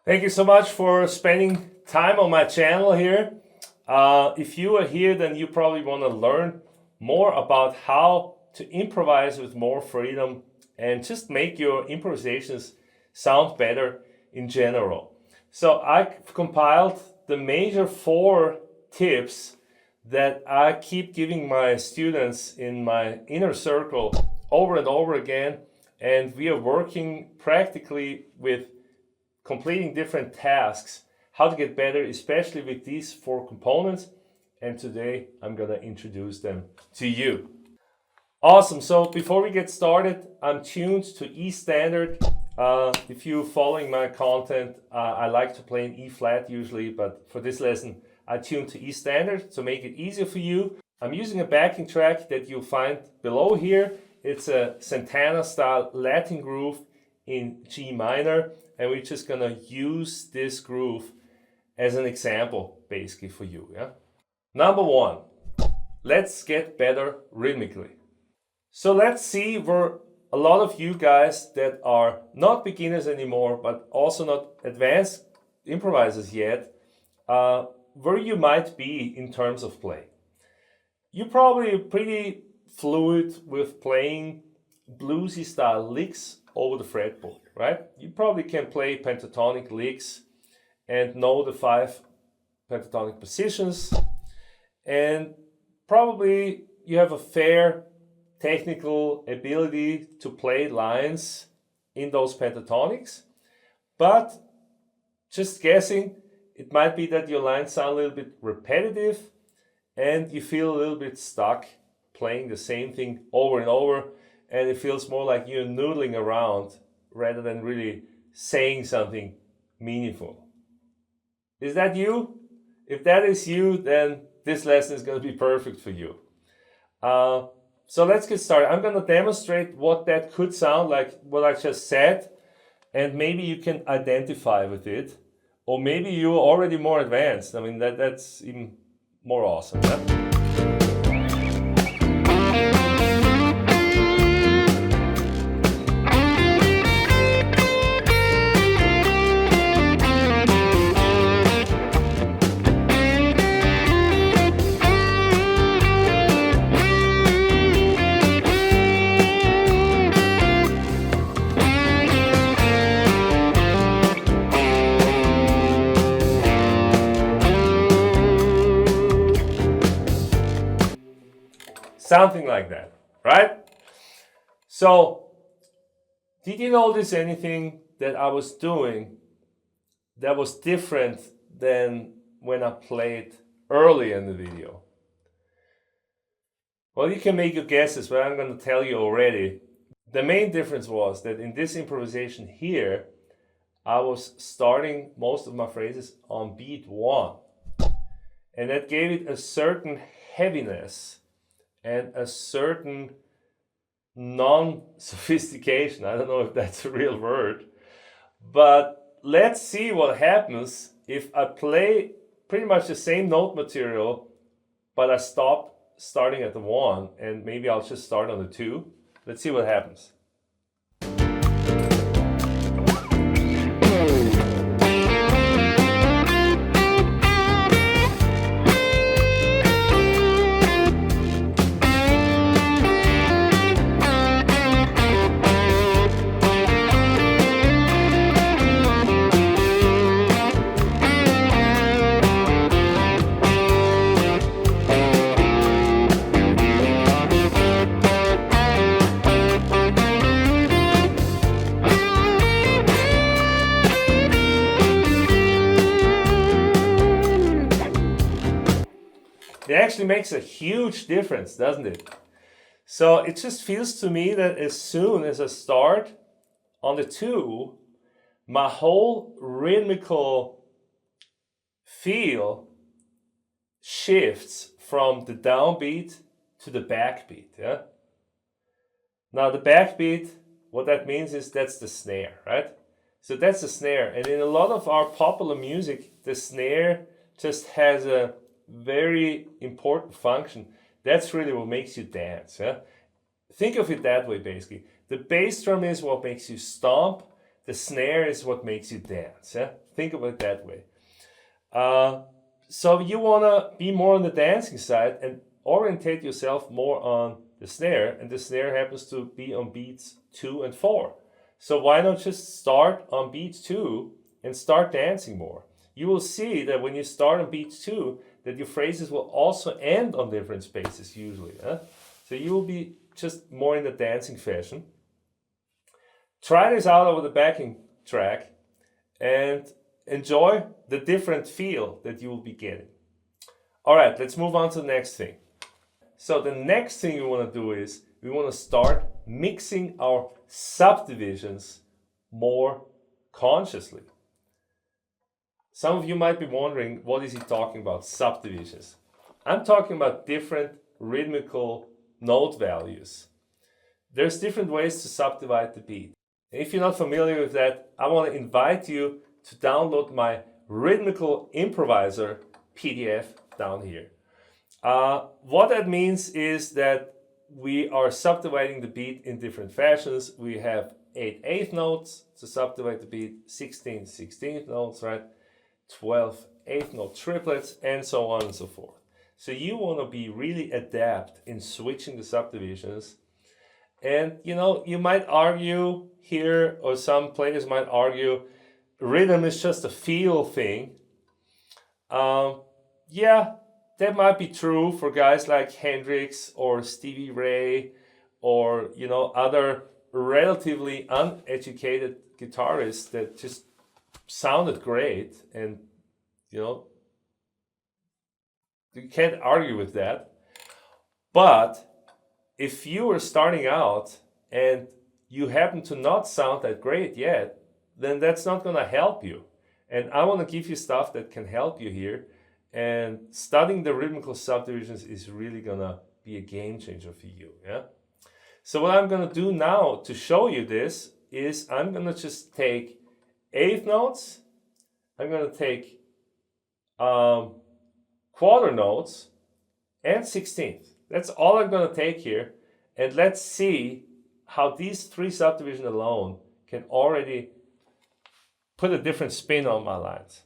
Thank you so much for spending time on my channel here. If you are here, then you probably want to learn more about how to improvise with more freedom and just make your improvisations sound better in general. So I've compiled the major 4 tips that I keep giving my students in my inner circle over and over again, and we are working practically with completing different tasks, how to get better, especially with these 4 components. And today I'm gonna introduce them to you. Awesome, so before we get started, I'm tuned to E standard. If you're following my content, I like to play in E flat usually, but for this lesson, I tuned to E standard to make it easier for you. I'm using a backing track that you'll find below here. It's a Santana style Latin groove in G minor, and we're just gonna use this groove as an example basically for you. Number 1, let's get better rhythmically. So let's see where a lot of you guys that are not beginners anymore but also not advanced improvisers yet, where you might be in terms of play. You're probably pretty fluid with playing bluesy style licks over the fretboard, right? You probably can play pentatonic licks and know the 5 pentatonic positions, and probably you have a fair technical ability to play lines in those pentatonics. But just guessing, it might be that your lines sound a little bit repetitive and you feel a little bit stuck playing the same thing over and over, and it feels more like you're noodling around rather than really saying something meaningful. Is that you? If that is you, then this lesson is going to be perfect for you. So let's get started. I'm going to demonstrate what that could sound like, what I just said, and maybe you can identify with it, or maybe you're already more advanced. I mean, that's even more awesome. Yeah? Something like that, right? So, did you notice anything that I was doing that was different than when I played early in the video? Well, you can make your guesses, but I'm going to tell you already. The main difference was that in this improvisation here, I was starting most of my phrases on beat 1. And that gave it a certain heaviness and a certain non-sophistication. I don't know if that's a real word, but let's see what happens if I play pretty much the same note material, but I stop starting at the 1, and maybe I'll just start on the 2. Let's see what happens. It actually makes a huge difference, doesn't it? So it just feels to me that as soon as I start on the 2, my whole rhythmical feel shifts from the downbeat to the backbeat. Yeah. Now the backbeat, what that means is that's the snare, right? So that's the snare, and in a lot of our popular music, the snare just has a very important function. That's really what makes you dance. Yeah? Think of it that way, basically. The bass drum is what makes you stomp. the snare is what makes you dance. Yeah? Think of it that way. So you want to be more on the dancing side and orientate yourself more on the snare, and the snare happens to be on beats 2 and 4. So why not just start on beat 2 and start dancing more? You will see that when you start on beat 2, that your phrases will also end on different spaces usually. So you will be just more in the dancing fashion. Try this out over the backing track and enjoy the different feel that you will be getting. All right, let's move on to the next thing. So the next thing we want to do is we want to start mixing our subdivisions more consciously. Some of you might be wondering, what is he talking about, subdivisions? I'm talking about different rhythmical note values. There's different ways to subdivide the beat. If you're not familiar with that, I want to invite you to download my Rhythmical Improviser PDF down here. What that means is that we are subdividing the beat in different fashions. We have 8 eighth notes to subdivide the beat, 16 16th notes, right? 12 eighth note triplets, and so on and so forth. So you want to be really adept in switching the subdivisions. And you might argue here, or some players might argue, rhythm is just a feel thing. Yeah, that might be true for guys like Hendrix or Stevie Ray or other relatively uneducated guitarists that just sounded great, and you can't argue with that. But if you are starting out and you happen to not sound that great yet, then that's not going to help you. And I want to give you stuff that can help you here. And studying the rhythmical subdivisions is really going to be a game changer for you. Yeah. So what I'm going to do now to show you this is I'm going to just take eighth notes. I'm going to take quarter notes and 16th. That's all I'm going to take here. And let's see how these 3 subdivisions alone can already put a different spin on my lines.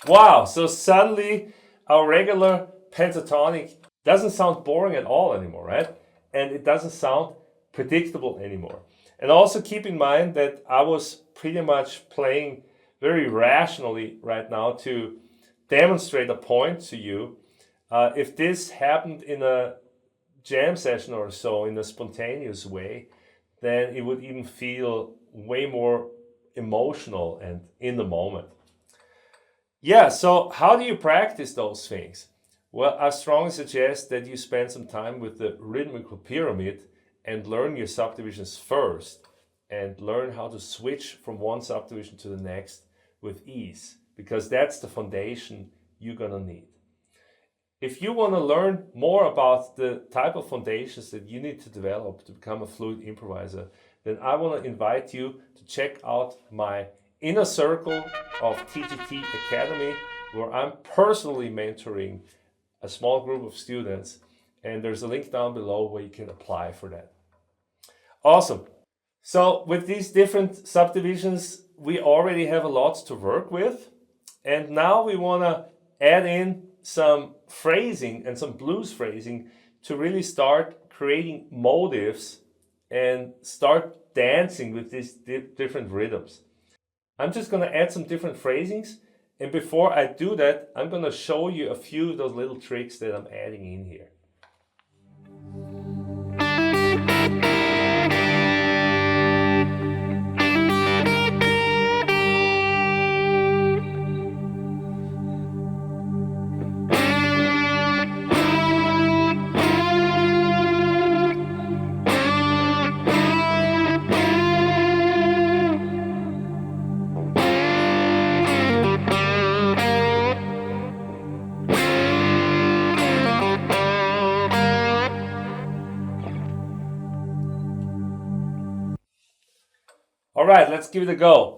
Wow, so suddenly our regular pentatonic doesn't sound boring at all anymore, right? And it doesn't sound predictable anymore. And also keep in mind that I was pretty much playing very rationally right now to demonstrate a point to you. If this happened in a jam session or so in a spontaneous way, then it would even feel way more emotional and in the moment. Yeah, so how do you practice those things? Well, I strongly suggest that you spend some time with the rhythmical pyramid and learn your subdivisions first and learn how to switch from one subdivision to the next with ease, because that's the foundation you're gonna need. If you want to learn more about the type of foundations that you need to develop to become a fluid improviser, then I want to invite you to check out my inner circle of TGT Academy, where I'm personally mentoring a small group of students, and there's a link down below where you can apply for that. Awesome. So with these different subdivisions, we already have a lot to work with, and now we want to add in some phrasing and some blues phrasing to really start creating motives and start dancing with these different rhythms. I'm just going to add some different phrasings, and before I do that, I'm going to show you a few of those little tricks that I'm adding in here. let's give it a go.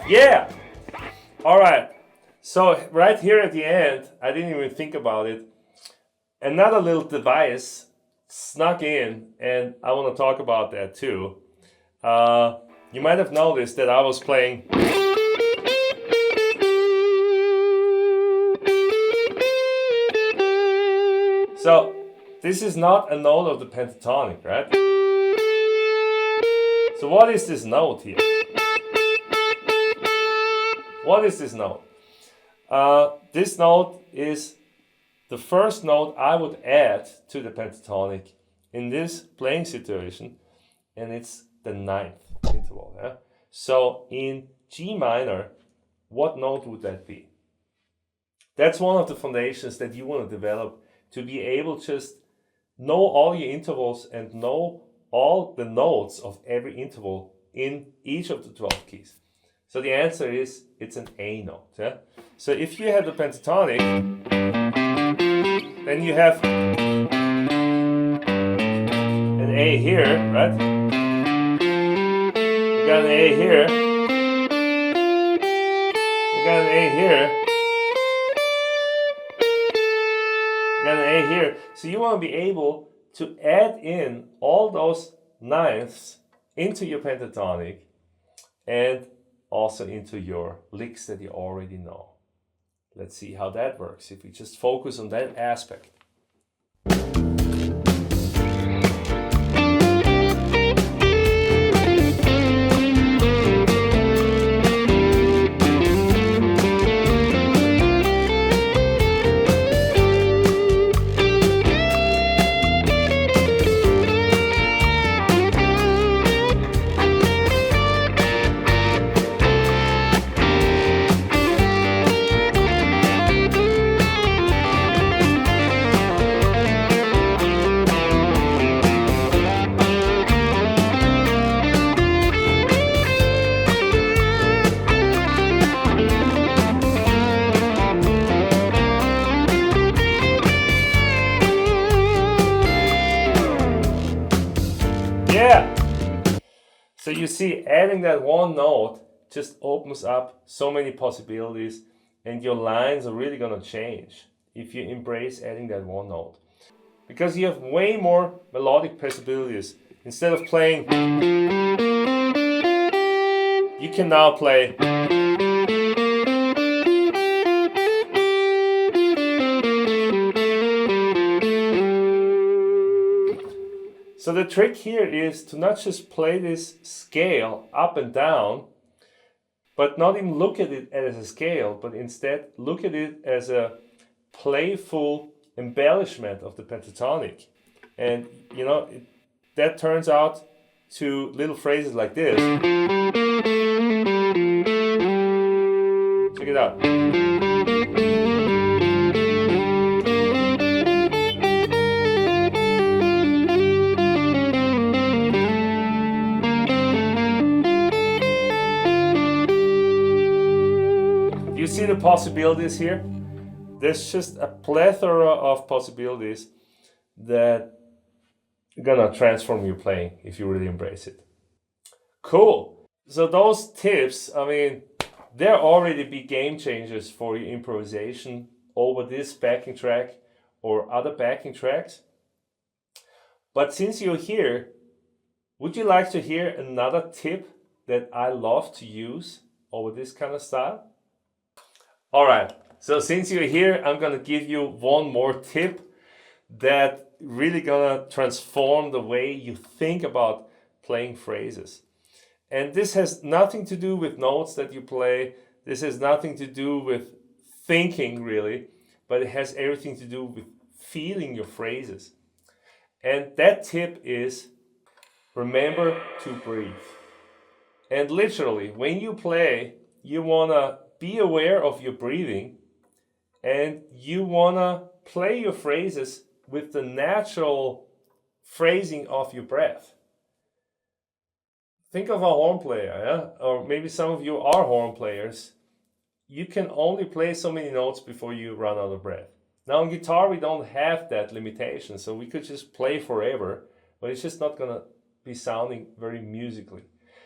Yeah! Alright, so right here at the end, I didn't even think about it. Another little device snuck in, and I want to talk about that too. You might have noticed that I was playing. So, this is not a note of the pentatonic, right? So what is this note here? What is this note? This note is the first note I would add to the pentatonic in this playing situation, and it's the 9th interval. Yeah? So in G minor, what note would that be? That's one of the foundations that you want to develop to be able to just know all your intervals and know all the notes of every interval in each of the 12 keys. So the answer is, it's an A note. Yeah? So if you have the pentatonic, then you have an A here, right? You got an A here. You got an A here. You got an A here. So you want to be able to add in all those ninths into your pentatonic and also into your licks that you already know. Let's see how that works if we just focus on that aspect. Yeah! So you see, adding that one note just opens up so many possibilities, and your lines are really going to change if you embrace adding that one note. Because you have way more melodic possibilities. Instead of playing, you can now play. So the trick here is to not just play this scale up and down, but not even look at it as a scale, but instead look at it as a playful embellishment of the pentatonic. And you know, that turns out to little phrases like this. Check it out. You see the possibilities here? There's just a plethora of possibilities that are gonna transform your playing if you really embrace it. Cool. So those tips, I mean, they're already big game changers for your improvisation over this backing track or other backing tracks. But since you're here, would you like to hear another tip that I love to use over this kind of style. All right, so since you're here, I'm gonna give you one more tip that really gonna transform the way you think about playing phrases. And this has nothing to do with notes that you play. This has nothing to do with thinking really, but it has everything to do with feeling your phrases. And that tip is remember to breathe. And literally, when you play, you wanna be aware of your breathing and you wanna play your phrases with the natural phrasing of your breath. Think of a horn player, yeah? Or maybe some of you are horn players. You can only play so many notes before you run out of breath. Now on guitar, we don't have that limitation, so we could just play forever, but it's just not gonna be sounding very musically.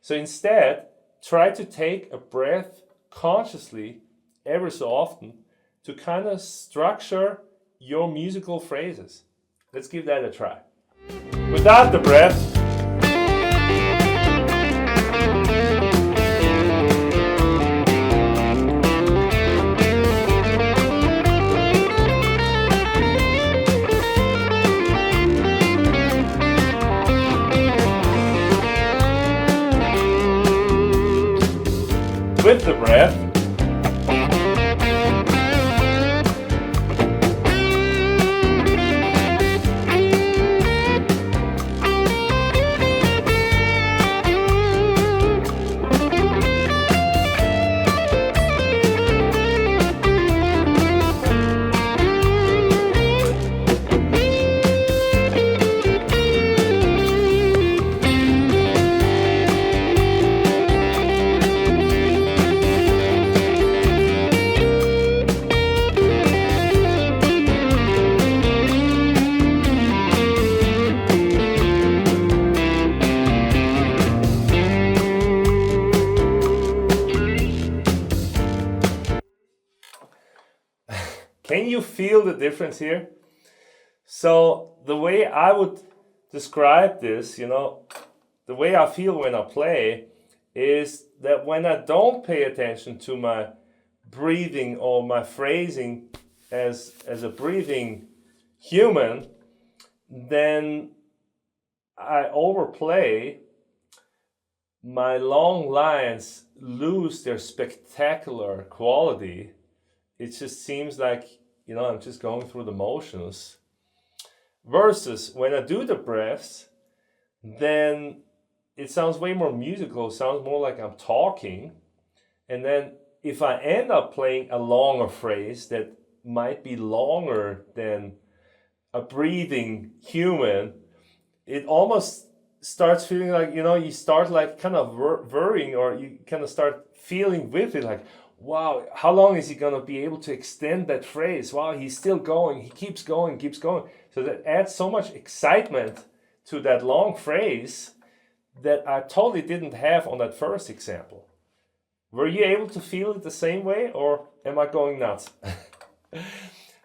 So instead, try to take a breath consciously ever so often to kind of structure your musical phrases. Let's give that a try. Without the breath, with the breath, can you feel the difference here? So the way I would describe this, the way I feel when I play is that when I don't pay attention to my breathing or my phrasing as a breathing human, then I overplay. My long lines lose their spectacular quality. It just seems like, I'm just going through the motions. Versus when I do the breaths, then it sounds way more musical, sounds more like I'm talking. And then if I end up playing a longer phrase that might be longer than a breathing human, it almost starts feeling like, you start like kind of worrying, or you kind of start feeling with it like, wow, how long is he going to be able to extend that phrase? Wow, he's still going, he keeps going. So that adds so much excitement to that long phrase that I totally didn't have on that first example. Were you able to feel it the same way, or am I going nuts?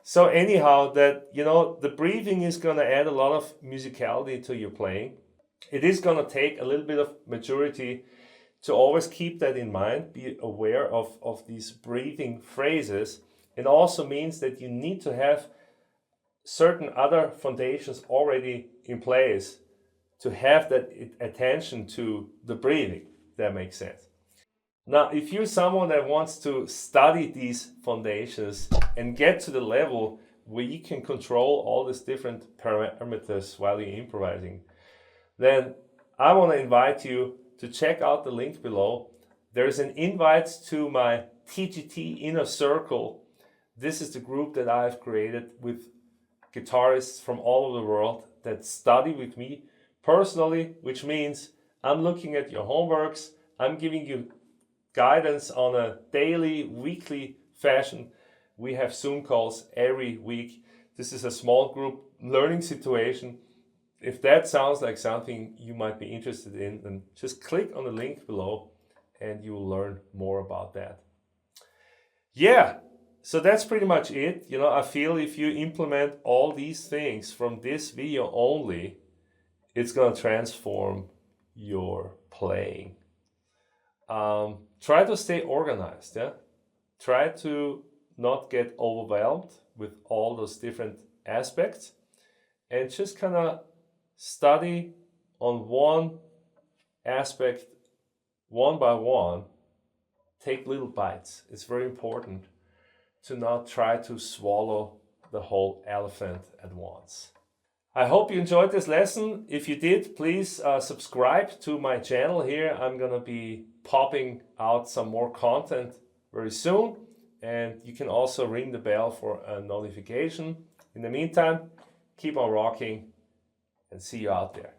So anyhow, that, the breathing is going to add a lot of musicality to your playing. It is going to take a little bit of maturity to always keep that in mind, be aware of these breathing phrases. It also means that you need to have certain other foundations already in place to have that attention to the breathing, if that makes sense. Now, if you're someone that wants to study these foundations and get to the level where you can control all these different parameters while you're improvising, then I want to invite you to check out the link below. There's an invite to my TGT Inner Circle. This is the group that I've created with guitarists from all over the world that study with me personally, which means I'm looking at your homeworks, I'm giving you guidance on a daily, weekly fashion. We have Zoom calls every week. This is a small group learning situation. If that sounds like something you might be interested in, then just click on the link below and you will learn more about that. Yeah, so that's pretty much it. I feel if you implement all these things from this video only, it's going to transform your playing. try to stay organized. Yeah, try to not get overwhelmed with all those different aspects, and just kind of study on one aspect one by one. Take little bites. It's very important to not try to swallow the whole elephant at once. I hope you enjoyed this lesson. If you did, please subscribe to my channel here. I'm gonna be popping out some more content very soon, and you can also ring the bell for a notification. In the meantime, keep on rocking and see you out there.